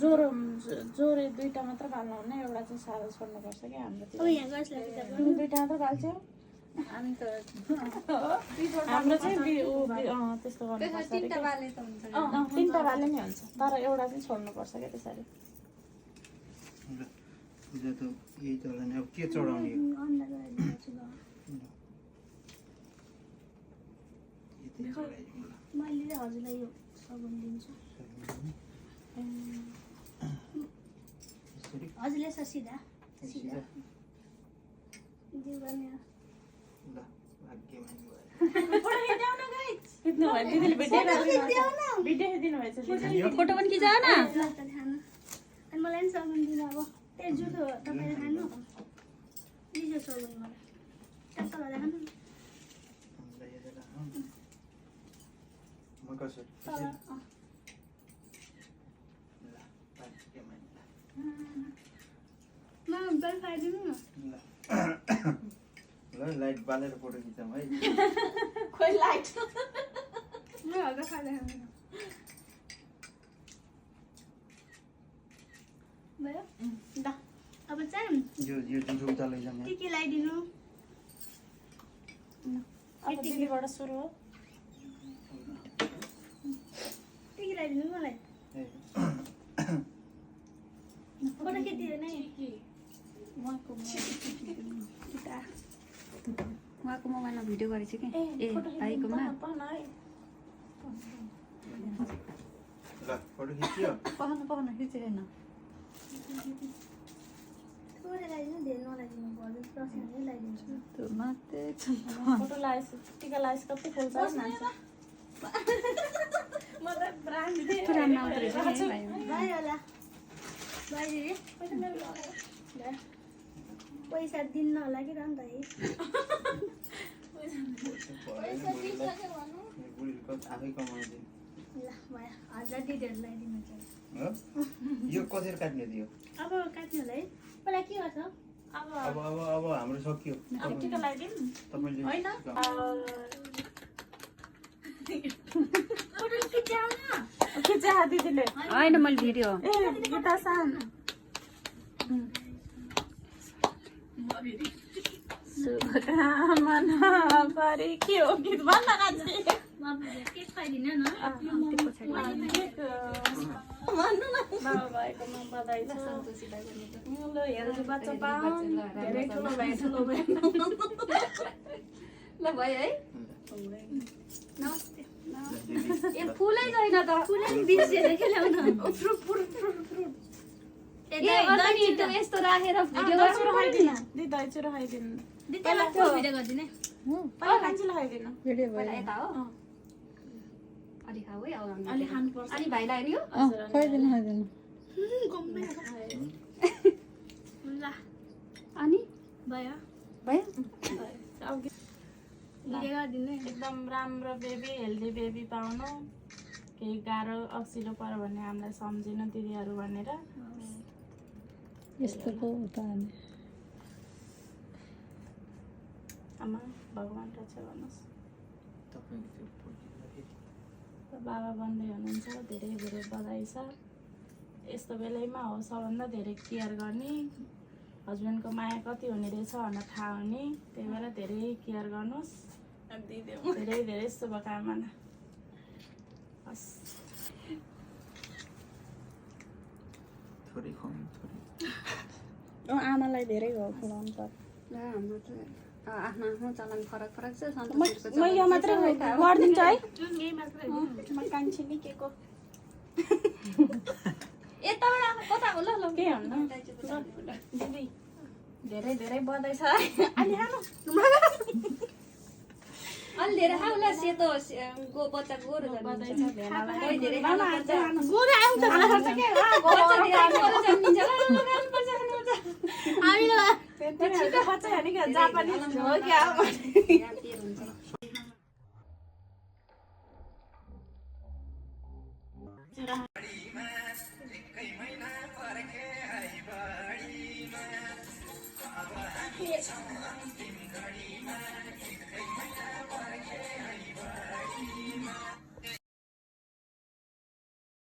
जोरो दुईटा मात्र बाल्नु हुने एउटा चाहिँ सादा छोड्नुपर्छ कि हाम्रो दुईटा मात्र बाल्छौँ हाम्रो चाहिँ त्यस्तो गर्नुपर्छ तिनटा बाले नि हुन्छ तर एउटा चाहिँ छोड्नुपर्छ क्या त्यसरी पूजा त यही चलाउने अब के चढाउने मैले हजुरलाई यो सबुन दिन्छु हजुरले छ सिधा सिधा दिउने फोटो पनि खिचाउ न अनि मलाई पनि सबुन दिनु अब त्यो जुठो तपाईँले खानु दिजो सबुन मलाई टक्कल देखाउनु लाइट बालेर फोटो खिचाउँ है खोइ लाइट अब चाहिँ यो जुठो उता लैजाउँ के लगाइदिनु अब दिदीबाट सुरु हो के लगाइदिनु मलाई फोटो खिच्दिएन है उहाँको मोबाइलमा भिडियो गरेको छु कि ए भाइकोमा ल फोटो खिच्यो पखाउनु खिचेन थोरै लगाइदिनु धेरै नलाइदिनु पर्यो प्रसन्नै लगाइदिन्छु त्यो मात्रै छ फोटो लगाएछ टिका लगाएछ कति फुल छ मान्छ म त ब्रान्ड दिए पुरा नआउँदो रहेछ नि भाइ बाहिर होला बाहिर पैसा दिन्न होला कि राम भाइ आफै कमाउँदै ल भयो 1000 दिदीहरू लगाइदिनु चाहिँ यो कतिर काट्ने थियो अब काट्नु होला है पहिला के गर्छ अब अब हाम्रो सक्यो अब टिका लगाइदिउँ तपाईले होइन फोटो खिचाउ न खिचा दिदीले होइन मैले भिडियो ए गीता सान शुभकामना परे के हो गीत भन्न नाच्ने केक खुवाइदिनु न भन्नु न बाबा भाइकोमा बधाई छ ल हेर्छु बच्चा पाऊँ धेरै ठुलो भयो ल भयो है नमस्ते ए फुलै छैन त फुलै बिर्सेर के ल्याउन यस्तो राखेर भिडियो दही खाइदिनु दही चुरो खाइदिनु दिदीलाई भिडियो गरिदिने पहिला कान्छीलाई खाइदिनु भिडियो भयो यता हो अलि खाऊ है अब अलि खानुपर्छ अनि भाइलाई नि खाइदिनु ल अनि भयो भयो भिडियो गरिदिनु एकदम राम्रो बेबी हेल्दी बेबी पाउनु केही गाह्रो अप्ठ्यारो पर्यो भने हामीलाई सम्झिनु दिदीहरू भनेर यस्तो पो हो त आमा भगवान् रक्षा गर्नुहोस् बाबा भन्दै हुनुहुन्छ धेरै धेरै बधाई छ यस्तो बेलैमा हो सबभन्दा धेरै केयर गर्ने हस्बेन्डको माया कति हुने रहेछ भनेर थाहा हुने त्यही भएर धेरै केयर गर्नुहोस् धेरै धेरै शुभकामना हस् थोरै खुवाउँ आमालाई धेरै हो खुलाउनु पर्छ हाम्रो चाहिँ आफ्नो आफ्नो चलन फरक फरक छ म यो मात्रै गरिदिन्छु है यही मात्र म कान्छी नि के को यताबाट कता हो ल के भन्नु दिदी धेरै धेरै बधाई छ है अलि खानु अलि धेरै खाऊ ल सेतो बच्चा गोरो बधाई छ भेनालाई खै धेरै खानुपर्छ गोरो आउँछ खानुपर्छ के हामीले बच्चा हेर्ने क्या जापानिज हो क्या